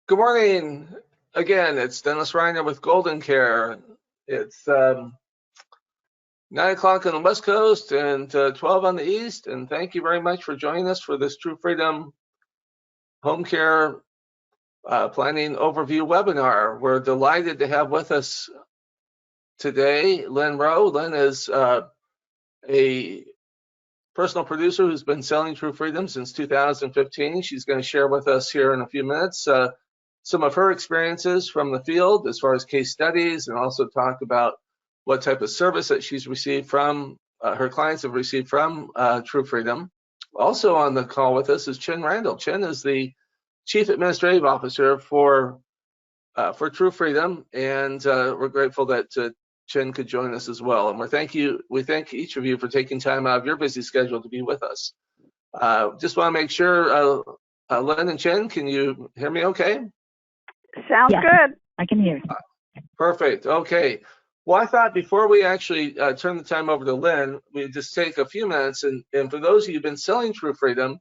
Good morning. Again, it's Dennis Reiner with GoldenCare. It's 9 o'clock on the West Coast and 12 on the East. And thank you very much for joining us for this True Freedom Home Care Planning Overview webinar. We're delighted to have with us today Lyn Rowe. Lyn is a personal producer who's been selling True Freedom since 2015. She's going to share with us here in a few minutes some of her experiences from the field as far as case studies, and also talk about what type of service that she's received from, her clients have received from True Freedom. Also on the call with us is Chin Randall. Chin is the Chief Administrative Officer for True Freedom, and we're grateful that Chin could join us as well. And we thank each of you for taking time out of your busy schedule to be with us. Just want to make sure, Lyn and Chin, can you hear me okay? Sounds good. I can hear. Perfect. Okay. Well, I thought before we actually turn the time over to Lyn, we'd just take a few minutes. And for those of you who've been selling True Freedom,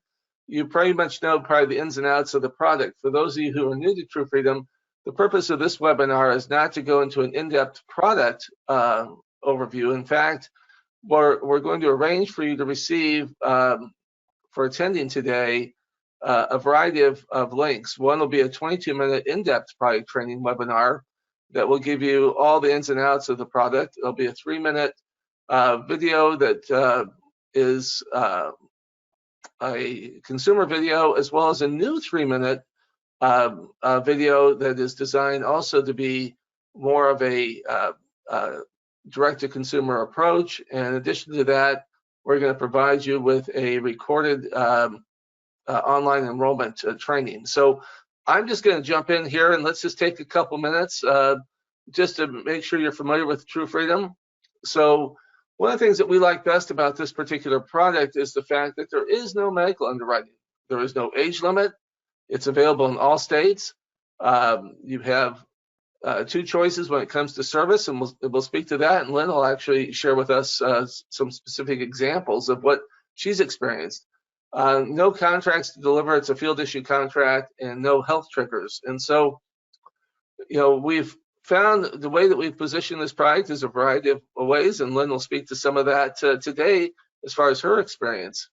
you pretty much know probably the ins and outs of the product. For those of you who are new to True Freedom, the purpose of this webinar is not to go into an in-depth product overview. In fact, we're going to arrange for you to receive, for attending today, a variety of links. One will be a 22-minute in-depth product training webinar that will give you all the ins and outs of the product. There'll be a 3-minute video that is a consumer video, as well as a new 3-minute video that is designed also to be more of a direct-to-consumer approach. And in addition to that, we're going to provide you with a recorded online enrollment training. So I'm just going to jump in here, and let's just take a couple minutes just to make sure you're familiar with True Freedom. So one of the things that we like best about this particular product is the fact that there is no medical underwriting. There is no age limit. It's available in all states. You have 2 choices when it comes to service, and we'll speak to that. And Lyn will actually share with us some specific examples of what she's experienced. No contracts to deliver, it's a field issue contract, and no health triggers. And so, we've found the way that we've positioned this product is a variety of ways, and Lyn will speak to some of that today as far as her experience.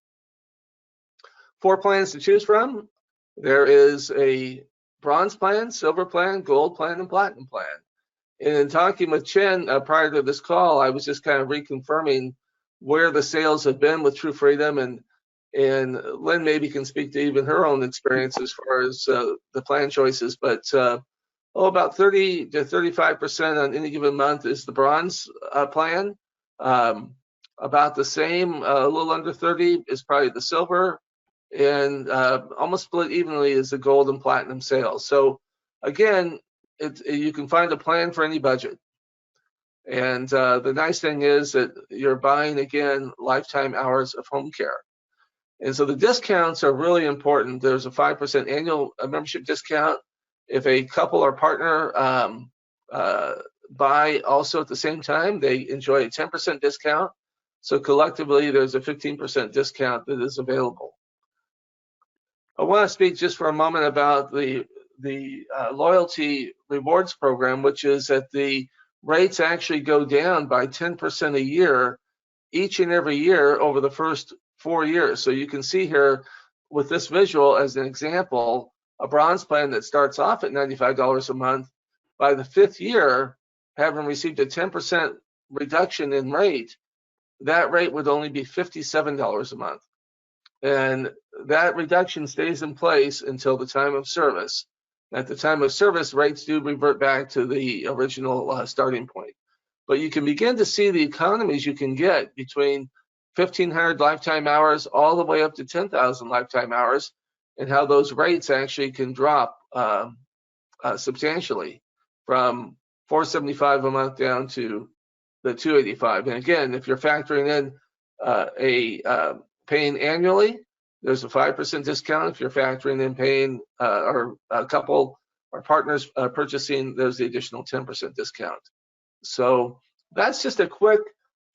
4 plans to choose from. There is a bronze plan, silver plan, gold plan, and platinum plan. And in talking with Chin prior to this call, I was just kind of reconfirming where the sales have been with True Freedom, and Lyn maybe can speak to even her own experience as far as the plan choices, but about 30 to 35% on any given month is the bronze plan. About the same, a little under 30 is probably the silver, and almost split evenly is the gold and platinum sales. So again, you can find a plan for any budget. And the nice thing is that you're buying, again, lifetime hours of home care. And so the discounts are really important. There's a 5% annual membership discount. If a couple or partner buy also at the same time, they enjoy a 10% discount. So collectively, there's a 15% discount that is available. I want to speak just for a moment about the loyalty rewards program, which is that the rates actually go down by 10% a year, each and every year over the first 4 years. So you can see here with this visual as an example, a bronze plan that starts off at $95 a month, by the 5th year, having received a 10% reduction in rate, that rate would only be $57 a month. And that reduction stays in place until the time of service. At the time of service, rates do revert back to the original starting point. But you can begin to see the economies you can get between 1,500 lifetime hours all the way up to 10,000 lifetime hours, and how those rates actually can drop substantially from $475 a month down to the $285. And again, if you're factoring in paying annually, there's a 5% discount. If you're factoring in paying or a couple or partners purchasing, there's the additional 10% discount. So that's just a quick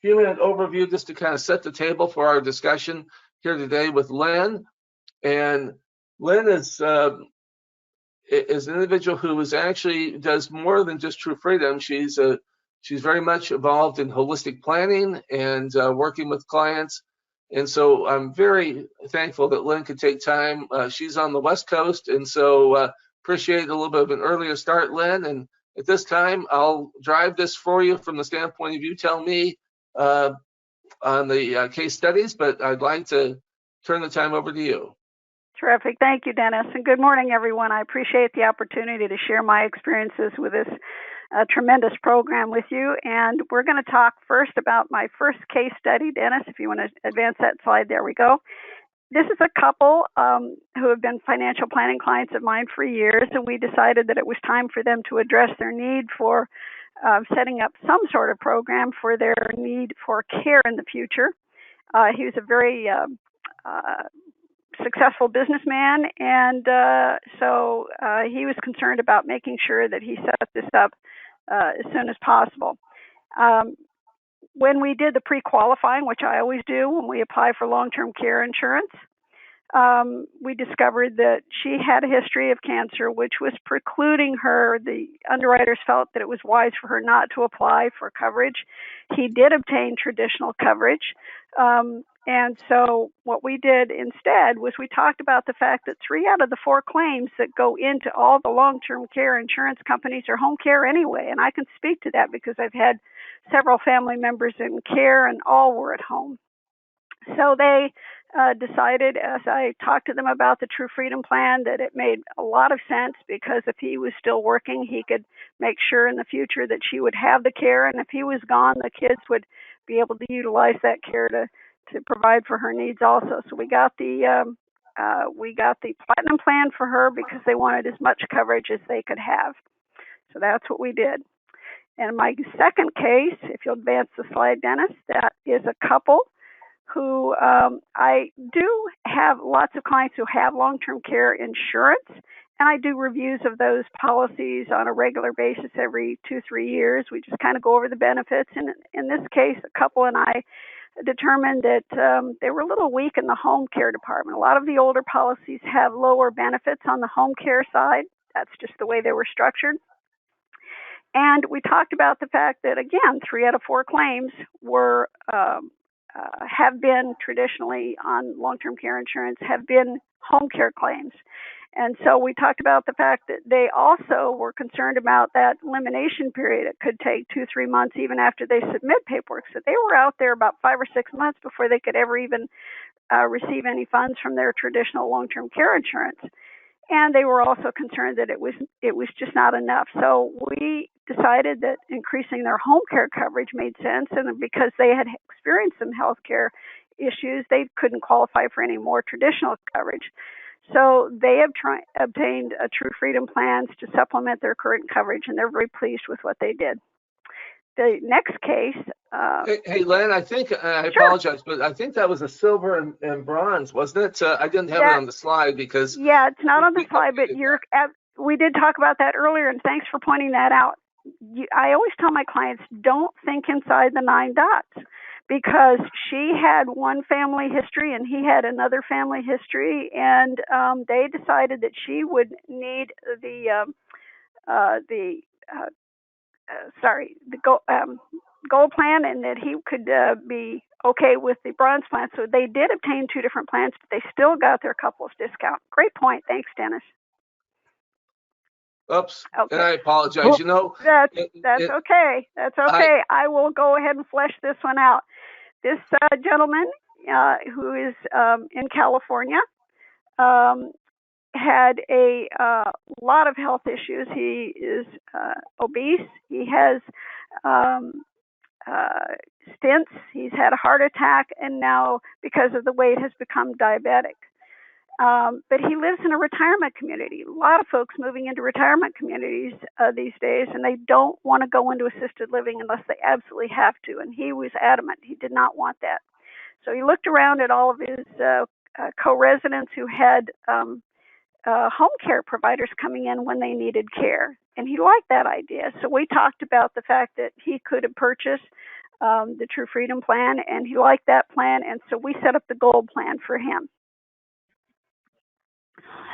few-minute overview just to kind of set the table for our discussion here today with Lyn. And Lyn is is an individual who is actually does more than just True Freedom. She's very much involved in holistic planning and working with clients. And so I'm very thankful that Lyn could take time. She's on the West Coast, and so appreciate a little bit of an earlier start, Lyn. And at this time, I'll drive this for you from the standpoint of you tell me on the case studies, but I'd like to turn the time over to you. Terrific. Thank you, Dennis. And good morning, everyone. I appreciate the opportunity to share my experiences with this tremendous program with you. And we're going to talk first about my first case study. Dennis, if you want to advance that slide, there we go. This is a couple who have been financial planning clients of mine for years, and we decided that it was time for them to address their need for setting up some sort of program for their need for care in the future. He was a very successful businessman, and so he was concerned about making sure that he set this up as soon as possible. When we did the pre-qualifying, which I always do when we apply for long-term care insurance, we discovered that she had a history of cancer, which was precluding her. The underwriters felt that it was wise for her not to apply for coverage. He did obtain traditional coverage. And so what we did instead was we talked about the fact that 3 out of the 4 claims that go into all the long-term care insurance companies are home care anyway. And I can speak to that because I've had several family members in care and all were at home. So they decided, as I talked to them about the True Freedom Plan, that it made a lot of sense because if he was still working, he could make sure in the future that she would have the care. And if he was gone, the kids would be able to utilize that care to provide for her needs also. So we got the Platinum Plan for her because they wanted as much coverage as they could have. So that's what we did. And my second case, if you'll advance the slide, Dennis, that is a couple who I do have lots of clients who have long-term care insurance, and I do reviews of those policies on a regular basis every 2-3 years. We just kind of go over the benefits. And in this case, a couple and I determined that they were a little weak in the home care department. A lot of the older policies have lower benefits on the home care side. That's just the way they were structured. And we talked about the fact that, again, 3 out of 4 claims were have been traditionally on long-term care insurance have been home care claims. And so we talked about the fact that they also were concerned about that elimination period. It could take 2-3 months even after they submit paperwork. So they were out there about 5 or 6 months before they could ever even receive any funds from their traditional long-term care insurance. And they were also concerned that it was just not enough. So we decided that increasing their home care coverage made sense, and because they had experienced some health care issues, they couldn't qualify for any more traditional coverage. So they have obtained a True Freedom plans to supplement their current coverage, and they're very pleased with what they did. The next case. Hey, Lyn, I think, I apologize, but I think that was a silver and bronze, wasn't it? I didn't have it on the slide because. Yeah, it's not on the slide, but we did talk about that earlier, and thanks for pointing that out. I always tell my clients, don't think inside the 9 dots, because she had one family history and he had another family history, and they decided that she would need the gold plan, and that he could be okay with the bronze plan. So they did obtain 2 different plans, but they still got their couples discount. Great point. Thanks, Dennis. Oops. Okay. And I apologize. That's okay. That's okay. I will go ahead and flesh this one out. This gentleman who is in California had a lot of health issues. He is obese. He has stents. He's had a heart attack, and now, because of the weight, has become diabetic. But he lives in a retirement community. A lot of folks moving into retirement communities these days, and they don't want to go into assisted living unless they absolutely have to. And he was adamant. He did not want that. So he looked around at all of his co-residents who had home care providers coming in when they needed care. And he liked that idea. So we talked about the fact that he could have purchased the True Freedom plan, and he liked that plan. And so we set up the Gold plan for him.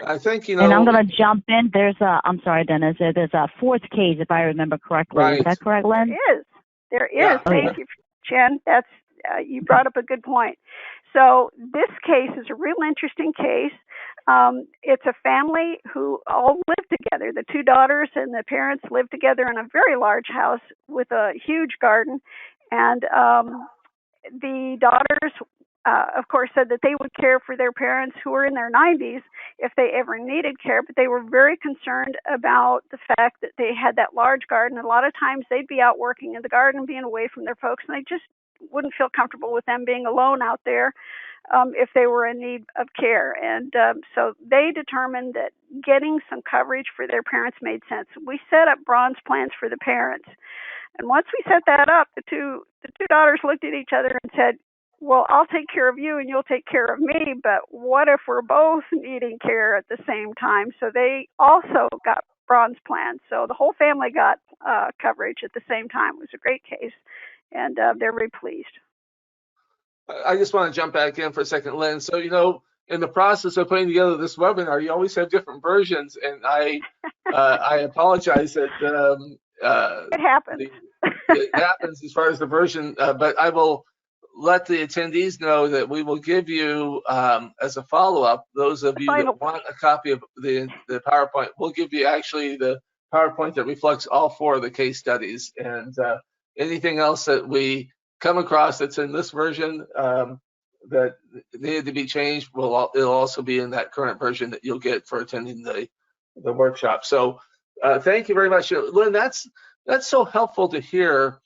I think, And I'm going to jump in. I'm sorry, Dennis. There's a fourth case, if I remember correctly. Right. Is that correct, Lyn? There is. Yeah. Thank you, Jen. That's you brought up a good point. So this case is a real interesting case. It's a family who all live together. The two daughters and the parents live together in a very large house with a huge garden. And the daughters, of course, said that they would care for their parents who were in their 90s if they ever needed care, but they were very concerned about the fact that they had that large garden. A lot of times they'd be out working in the garden, being away from their folks, and they just wouldn't feel comfortable with them being alone out there if they were in need of care. And so they determined that getting some coverage for their parents made sense. We set up bronze plans for the parents. And once we set that up, the two daughters looked at each other and said, well, I'll take care of you and you'll take care of me, but what if we're both needing care at the same time? So they also got bronze plans. So the whole family got coverage at the same time. It was a great case, and they're very pleased. I just want to jump back in for a second, Lyn. So, in the process of putting together this webinar, you always have different versions, and I apologize that it happens. It happens as far as the version, but I will let the attendees know that we will give you, as a follow-up, those of you that want a copy of the PowerPoint, we'll give you actually the PowerPoint that reflects all 4 of the case studies. And anything else that we come across that's in this version that needed to be changed, it'll also be in that current version that you'll get for attending the workshop. So thank you very much. Lyn, that's so helpful to hear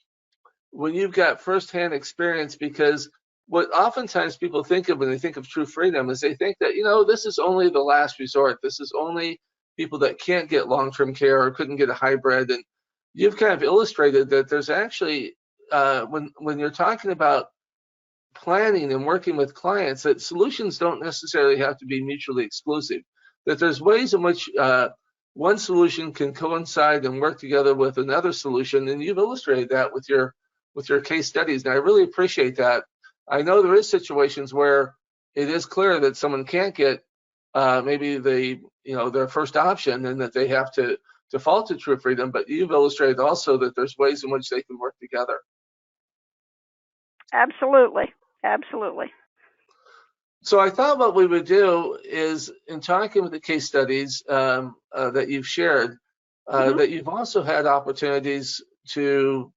when you've got firsthand experience, because what oftentimes people think of when they think of true freedom is they think that, this is only the last resort. This is only people that can't get long-term care or couldn't get a hybrid. And you've kind of illustrated that there's actually, when you're talking about planning and working with clients, that solutions don't necessarily have to be mutually exclusive, that there's ways in which one solution can coincide and work together with another solution. And you've illustrated that with your case studies, and I really appreciate that. I know there is situations where it is clear that someone can't get maybe their first option, and that they have to default to true freedom, but you've illustrated also that there's ways in which they can work together. Absolutely. So I thought what we would do is, in talking with the case studies that you've shared, that you've also had opportunities to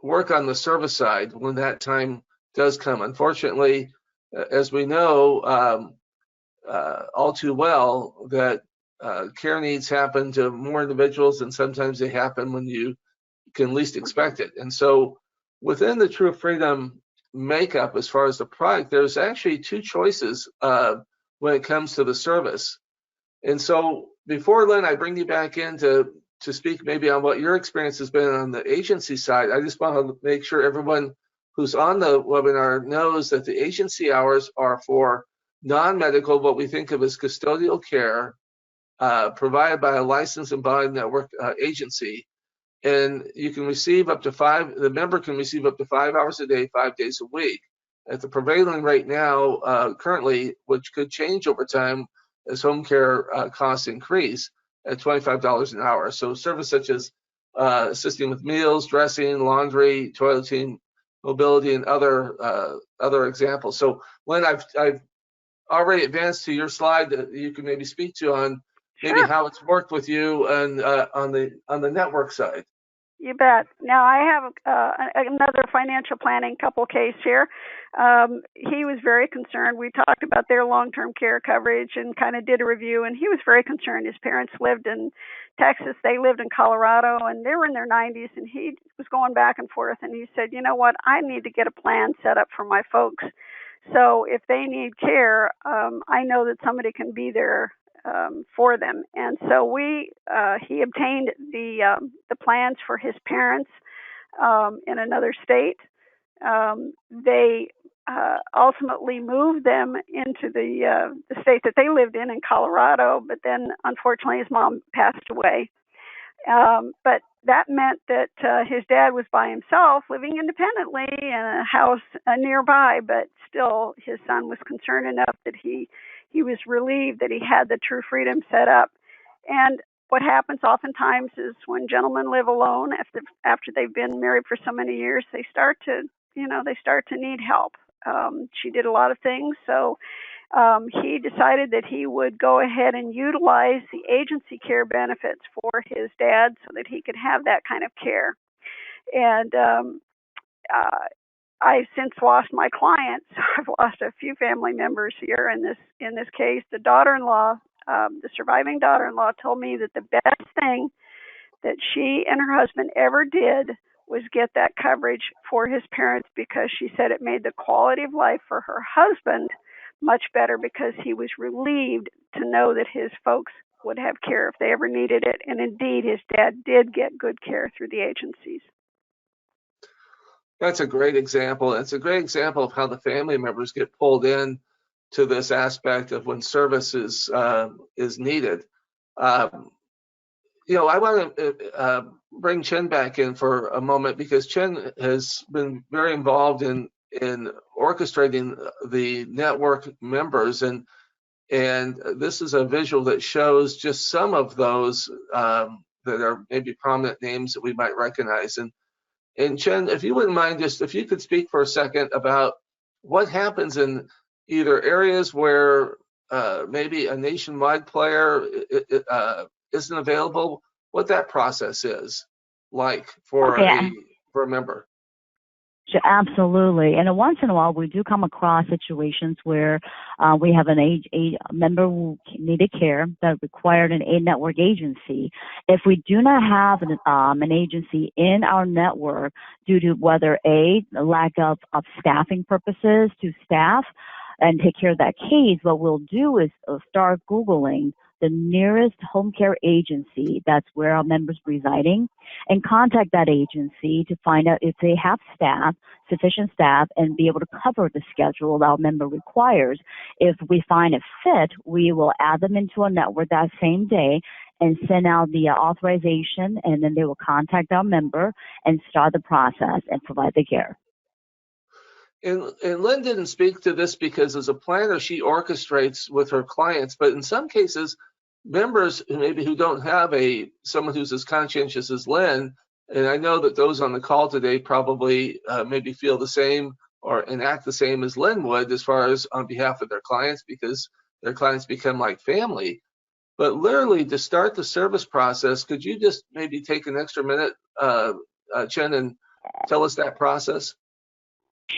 work on the service side when that time does come. Unfortunately, as we know all too well, that care needs happen to more individuals, and sometimes they happen when you can least expect it. And so within the True Freedom makeup, as far as the product, there's actually 2 choices when it comes to the service. And so before, Lyn, I bring you back in to speak maybe on what your experience has been on the agency side, I just want to make sure everyone who's on the webinar knows that the agency hours are for non-medical, what we think of as custodial care, provided by a licensed embodied network agency. And you can receive up to the member can receive up to 5 hours a day, 5 days a week. At the prevailing rate now, currently, which could change over time as home care costs increase, at $25 an hour. So service such as assisting with meals, dressing, laundry, toileting, mobility, and other examples. So Lyn, I've already advanced to your slide that you can maybe speak to on maybe how it's worked with you and on the network side. You bet. Now I have another financial planning couple case here. He was very concerned. We talked about their long-term care coverage and kind of did a review, and he was very concerned. His parents lived in Texas. They lived in Colorado, and they were in their 90s, and he was going back and forth, and he said, you know what, I need to get a plan set up for my folks. So if they need care, I know that somebody can be there for them. And so he obtained the plans for his parents in another state. They ultimately moved them into the state that they lived in Colorado, but then unfortunately his mom passed away. But that meant that his dad was by himself, living independently in a house nearby, but still his son was concerned enough that he he was relieved that he had the True Freedom set up. And what happens oftentimes is when gentlemen live alone after they've been married for so many years, they start to need help. She did a lot of things, so he decided that he would go ahead and utilize the agency care benefits for his dad so that he could have that kind of care. And I've since lost my clients. I've lost a few family members here in this case. The daughter-in-law, the surviving daughter-in-law, told me that the best thing that she and her husband ever did was get that coverage for his parents, because she said it made the quality of life for her husband much better, because he was relieved to know that his folks would have care if they ever needed it. And indeed, his dad did get good care through the agencies. That's a great example. It's a great example of how the family members get pulled in to this aspect of when service is needed. I want to bring Chen back in for a moment, because Chen has been very involved in orchestrating the network members, and this is a visual that shows just some of those that are maybe prominent names that we might recognize. And Chen, if you wouldn't mind, just if you could speak for a second about what happens in either areas where maybe a nationwide player isn't available, what that process is like for Okay. a member. Sure, absolutely. And once in a while, we do come across situations where we have a member who needed care that required an network agency. If we do not have an agency in our network due to whether a lack of staffing purposes to staff and take care of that case, what we'll do is start Googling the nearest home care agency that's where our members residing, and contact that agency to find out if they have sufficient staff, and be able to cover the schedule our member requires. If we find a fit, we will add them into a network that same day and send out the authorization, and then they will contact our member and start the process and provide the care. And Lyn didn't speak to this because as a planner, she orchestrates with her clients, but in some cases, members who don't have someone who's as conscientious as Lyn, and I know that those on the call today probably maybe feel the same and act the same as Lyn would as far as on behalf of their clients, because their clients become like family. But literally, to start the service process, could you just maybe take an extra minute, Chen, and tell us that process?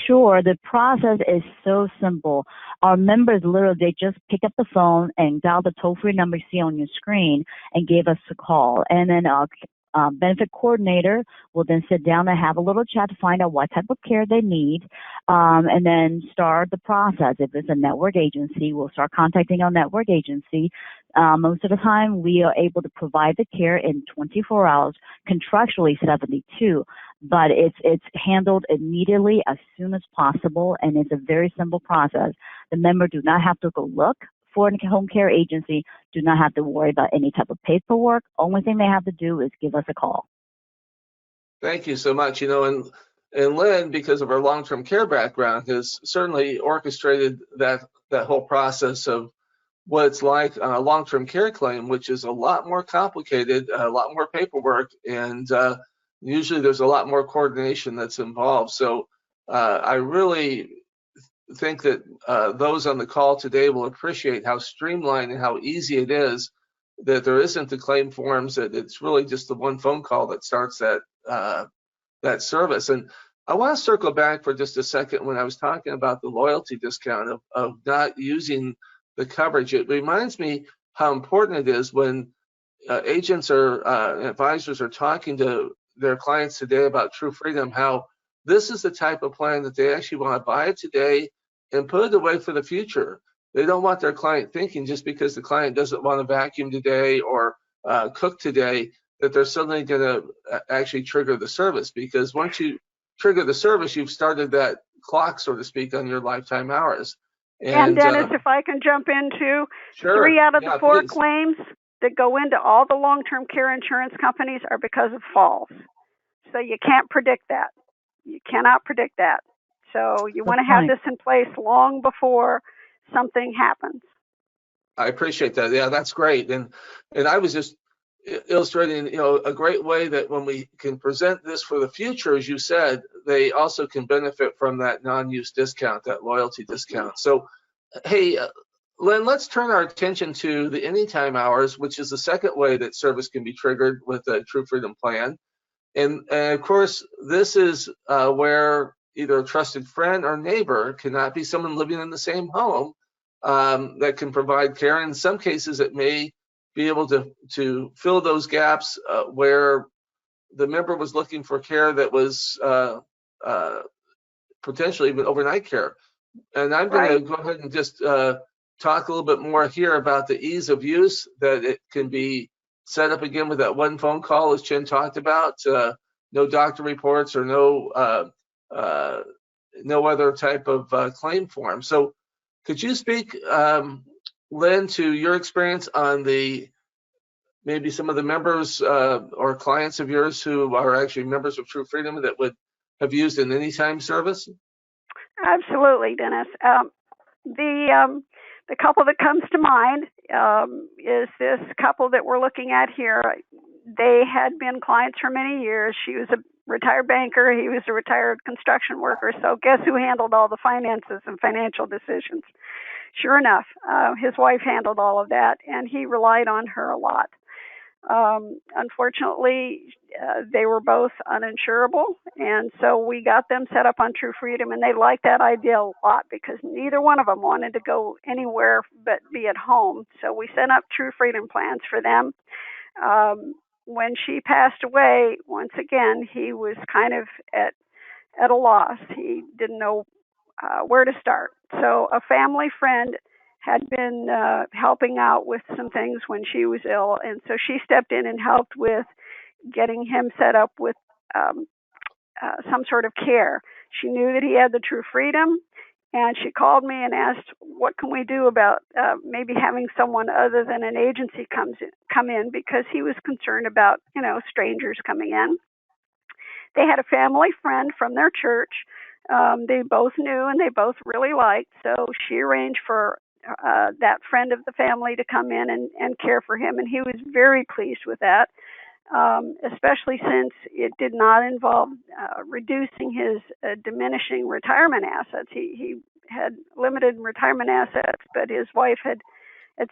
Sure. The process is so simple. Our members literally, they just pick up the phone and dial the toll-free number you see on your screen and give us a call. And then our benefit coordinator will then sit down and have a little chat to find out what type of care they need, and then start the process. If it's a network agency, we'll start contacting our network agency. Most of the time, we are able to provide the care in 24 hours, contractually 72. But it's handled immediately as soon as possible, and it's a very simple process. The member do not have to go look for a home care agency, do not have to worry about any type of paperwork. Only thing they have to do is give us a call. Thank you so much. And Lyn, because of her long-term care background, has certainly orchestrated that whole process of what it's like on a long-term care claim, which is a lot more complicated, a lot more paperwork, and usually there's a lot more coordination that's involved. So I really think that those on the call today will appreciate how streamlined and how easy it is, that there isn't the claim forms, that it's really just the one phone call that starts that service. And I want to circle back for just a second when I was talking about the loyalty discount of not using the coverage. It reminds me how important it is when agents or advisors are talking to their clients today about True Freedom, how this is the type of plan that they actually want to buy it today and put it away for the future. They don't want their client thinking just because the client doesn't want to vacuum today or cook today that they're suddenly going to actually trigger the service, because once you trigger the service, you've started that clock, so to speak, on your lifetime hours. And Dennis, if I can jump in too, sure. 3 out of the 4 please. claims that go into all the long-term care insurance companies are because of falls. So you can't predict that. You cannot predict that. So you want to have this in place long before something happens. I appreciate that. Yeah, that's great. And I was just illustrating, a great way that when we can present this for the future, as you said, they also can benefit from that non-use discount, that loyalty discount. So, hey, Lyn, let's turn our attention to the anytime hours, which is the second way that service can be triggered with a True Freedom plan. And of course, this is where either a trusted friend or neighbor, cannot be someone living in the same home, that can provide care. In some cases, it may be able to fill those gaps where the member was looking for care that was potentially even overnight care. And I'm going to go ahead and just talk a little bit more here about the ease of use, that it can be set up again with that one phone call, as Chen talked about. No doctor reports or no other type of claim form. So could you speak, Lyn, to your experience on maybe some of the members or clients of yours who are actually members of True Freedom that would have used an anytime service? Absolutely, Dennis. The couple that comes to mind is this couple that we're looking at here. They had been clients for many years. She was a retired banker. He was a retired construction worker. So guess who handled all the finances and financial decisions? Sure enough, his wife handled all of that, and he relied on her a lot. Unfortunately, they were both uninsurable, and so we got them set up on True Freedom, and they liked that idea a lot because neither one of them wanted to go anywhere but be at home. So we set up True Freedom plans for them. When she passed away, once again, he was kind of at a loss. He didn't know where to start. So a family friend had been helping out with some things when she was ill, and so she stepped in and helped with getting him set up with some sort of care. She knew that he had the True Freedom, and she called me and asked, what can we do about maybe having someone other than an agency come in, because he was concerned about, strangers coming in. They had a family friend from their church. They both knew and they both really liked, so she arranged for that friend of the family to come in and care for him, and he was very pleased with that, especially since it did not involve reducing his diminishing retirement assets. He had limited retirement assets, but his wife had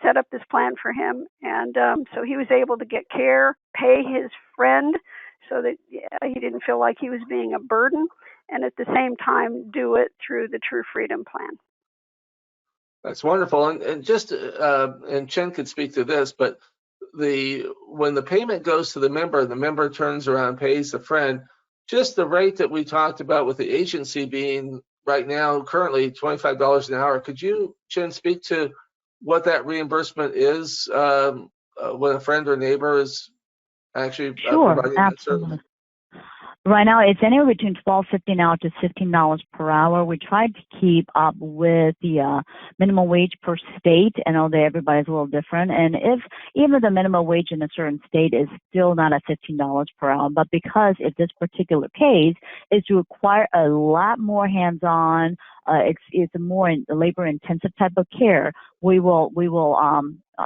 set up this plan for him, and so he was able to get care, pay his friend so that he didn't feel like he was being a burden, and at the same time do it through the True Freedom plan. That's wonderful. And just, and Chen could speak to this, but when the payment goes to the member turns around, pays the friend, just the rate that we talked about with the agency being right now, currently $25 an hour. Could you, Chen, speak to what that reimbursement is when a friend or neighbor is actually providing that service? Right now, it's anywhere between $12.50 now to $15 per hour. We try to keep up with the minimum wage per state. I know that everybody's a little different. And if even the minimum wage in a certain state is still not at $15 per hour, but because in this particular case, it's require a lot more hands-on, it's a more labor-intensive type of care, we will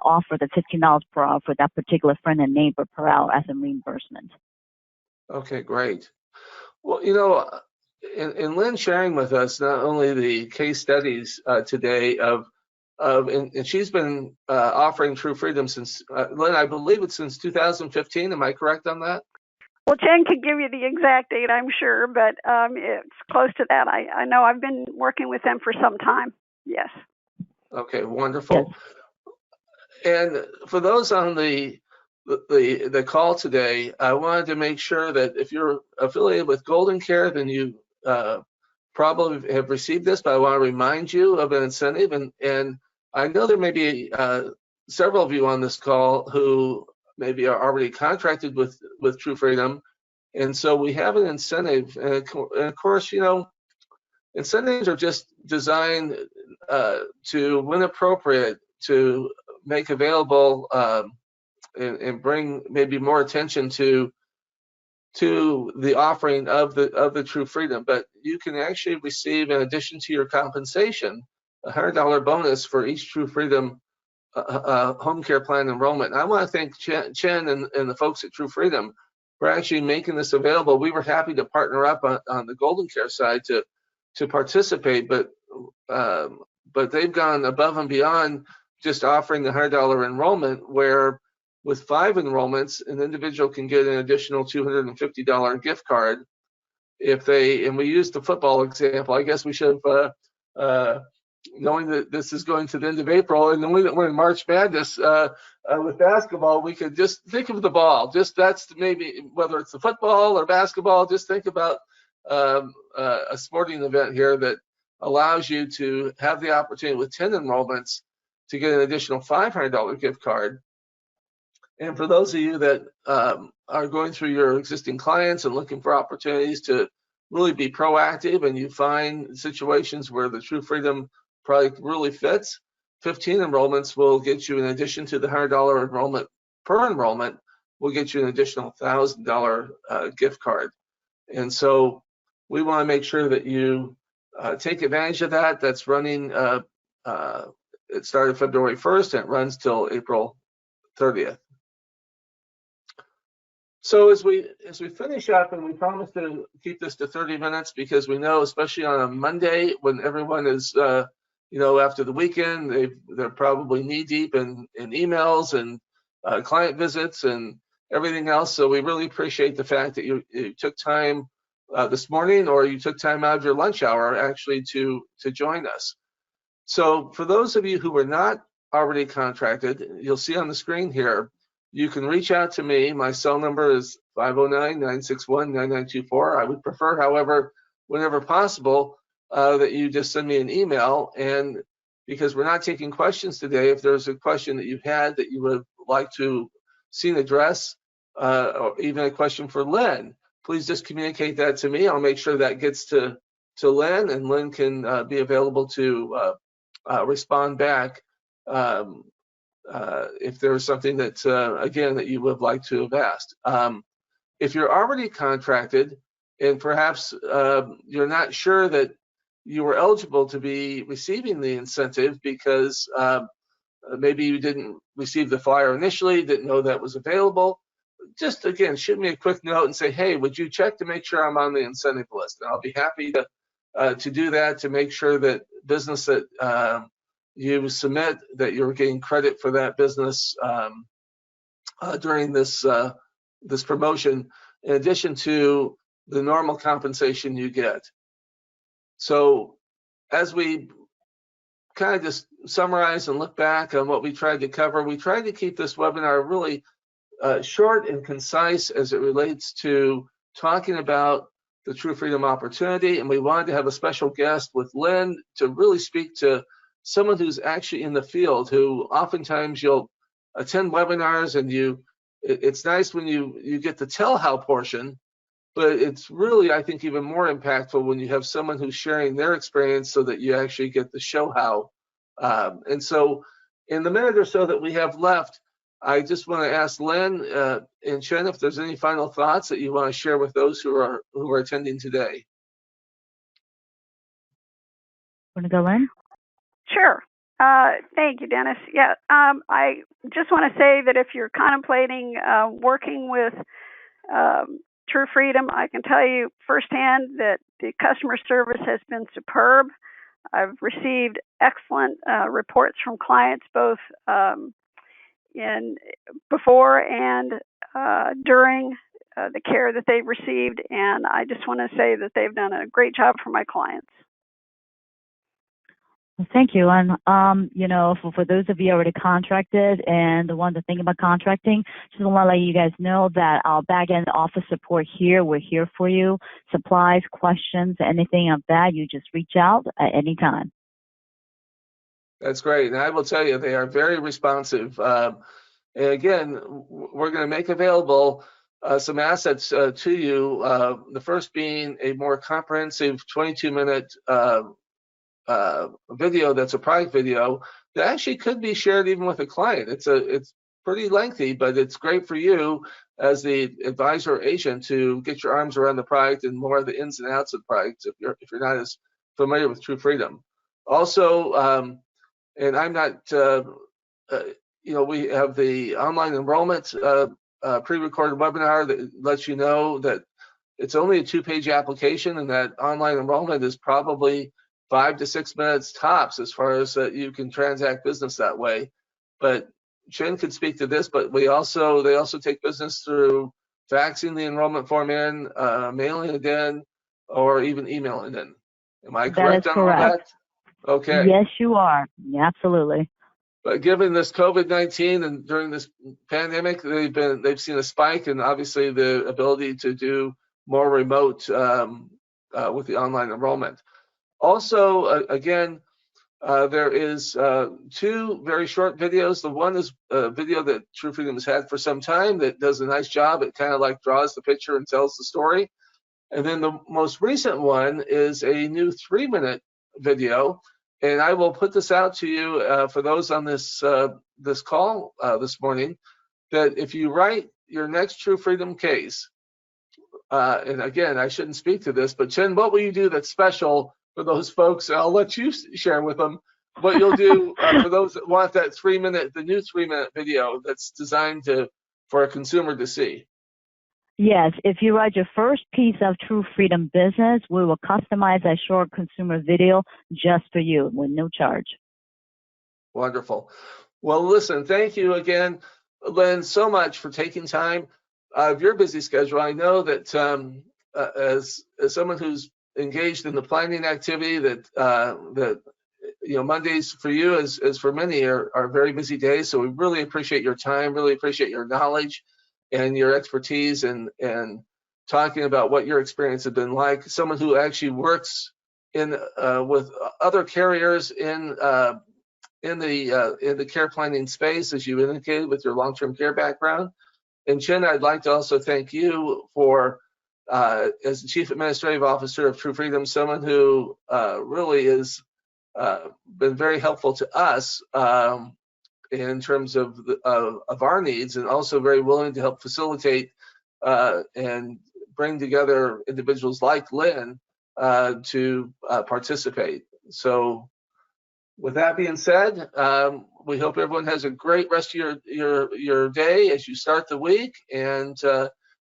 offer the $15 per hour for that particular friend and neighbor per hour as a reimbursement. Okay, great. Well, in Lyn sharing with us not only the case studies today and she's been offering True Freedom since, Lyn, I believe it's since 2015. Am I correct on that? Well, Jen could give you the exact date, I'm sure, but it's close to that. I know I've been working with them for some time. Yes. Okay, wonderful. Yes. And for those on the call today, I wanted to make sure that if you're affiliated with GoldenCare, then you probably have received this, but I want to remind you of an incentive. And I know there may be several of you on this call who maybe are already contracted with True Freedom. And so we have an incentive. And of course, incentives are just designed to, when appropriate, to make available and bring maybe more attention to the offering of the True Freedom. But you can actually receive, in addition to your compensation, a $100 bonus for each True Freedom home care plan enrollment. And I want to thank Chen and the folks at True Freedom for actually making this available. We were happy to partner up on the GoldenCare side to participate, but they've gone above and beyond just offering the $100 enrollment, where with 5 enrollments, an individual can get an additional $250 gift card if they, and we used the football example. I guess we should have, knowing that this is going to the end of April and knowing that we're in March Madness with basketball, we could just think of the ball. Just that's maybe, whether it's the football or basketball, just think about a sporting event here that allows you to have the opportunity with 10 enrollments to get an additional $500 gift card. And for those of you that are going through your existing clients and looking for opportunities to really be proactive, and you find situations where the True Freedom product really fits, 15 enrollments will get you, in addition to the $100 enrollment per enrollment, will get you an additional $1,000 gift card. And so we want to make sure that you take advantage of that. That's running, it started February 1st and it runs till April 30th. So as we finish up, and we promise to keep this to 30 minutes, because we know, especially on a Monday when everyone is, after the weekend, they're probably knee deep in emails and client visits and everything else. So we really appreciate the fact that you took time this morning, or you took time out of your lunch hour actually to join us. So for those of you who were not already contracted, you'll see on the screen here, you can reach out to me. My cell number is 509-961-9924. I would prefer, however, whenever possible, that you just send me an email. And because we're not taking questions today, if there's a question that you've had that you would like to see an address, or even a question for Lyn, please just communicate that to me. I'll make sure that gets to Lyn, and Lyn can be available to respond back if there's something that, again, that you would like to have asked. If you're already contracted and perhaps you're not sure that you were eligible to be receiving the incentive because maybe you didn't receive the flyer initially, didn't know that was available, just, again, shoot me a quick note and say, hey, would you check to make sure I'm on the incentive list? And I'll be happy to do that, to make sure that business that you submit, that you're getting credit for that business during this promotion, in addition to the normal compensation you get. So as we kind of just summarize and look back on what we tried to cover, we tried to keep this webinar really short and concise as it relates to talking about the True Freedom opportunity. And we wanted to have a special guest with Lyn to really speak to someone who's actually in the field, who oftentimes you'll attend webinars and it's nice when you get the tell how portion, but it's really, I think, even more impactful when you have someone who's sharing their experience so that you actually get the show how. And so in the minute or so that we have left, I just want to ask Lyn and Chen if there's any final thoughts that you want to share with those who are attending today. Want to go, Lyn? Sure. Thank you, Dennis. Yeah, I just want to say that if you're contemplating working with True Freedom, I can tell you firsthand that the customer service has been superb. I've received excellent reports from clients, both before and during the care that they've received, and I just want to say that they've done a great job for my clients. Thank you. And, for those of you already contracted and the ones that think about contracting, just want to let you guys know that our back-end office support here, we're here for you. Supplies, questions, anything of that, you just reach out at any time. That's great. And I will tell you, they are very responsive. And again, we're going to make available some assets to you. The first being a more comprehensive 22-minute video that's a product video that actually could be shared even with a client. It's pretty lengthy, but it's great for you as the advisor or agent to get your arms around the product and more of the ins and outs of the product if you're not as familiar with True Freedom. Also, and I'm not we have the online enrollment pre-recorded webinar that lets you know that it's only a 2-page application, and that online enrollment is probably 5 to 6 minutes tops as far as you can transact business that way. But Chin could speak to this, but they also take business through faxing the enrollment form in, mailing it in, or even emailing it in. Am I correct on all that? Okay. Yes, you are. Absolutely. But given this COVID-19 and during this pandemic, they've seen a spike, and obviously the ability to do more remote with the online enrollment. Also, again, there is 2 very short videos. The one is a video that True Freedom has had for some time that does a nice job. It kind of like draws the picture and tells the story. And then the most recent one is a new 3-minute video. And I will put this out to you for those on this this call this morning, that if you write your next True Freedom case, and again, I shouldn't speak to this, but Chin, what will you do that's special for those folks? I'll let you share with them what you'll do for those that want that the new 3-minute video that's designed for a consumer to see. Yes, if you write your first piece of True Freedom business, we will customize a short consumer video just for you with no charge. Wonderful. Well, listen, thank you again, Lyn, so much for taking time out of your busy schedule. I know that as someone who's engaged in the planning activity, that Mondays for you, as for many, are very busy days. So we really appreciate your time, really appreciate your knowledge and your expertise and talking about what your experience has been like. Someone who actually works in with other carriers in the care planning space, as you indicated, with your long-term care background. And Chin, I'd like to also thank you for, as the Chief Administrative Officer of True Freedom, someone who really has been very helpful to us in terms of our needs, and also very willing to help facilitate and bring together individuals like Lyn to participate. So with that being said, we hope everyone has a great rest of your day as you start the week, and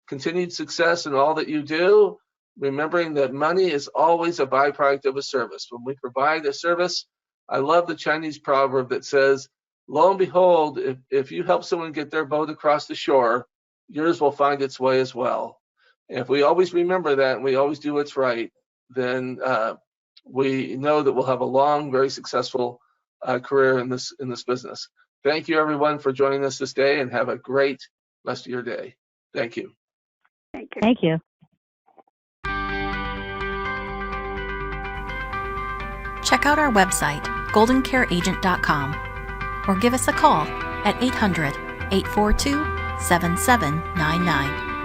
continued success in all that you do, remembering that money is always a byproduct of a service. When we provide a service, I love the Chinese proverb that says, lo and behold, if you help someone get their boat across the shore, yours will find its way as well. And if we always remember that and we always do what's right, then we know that we'll have a long, very successful career in this business. Thank you, everyone, for joining us this day, and have a great rest of your day. Thank you. Thank you. Thank you. Check out our website, goldencareagent.com, or give us a call at 800-842-7799.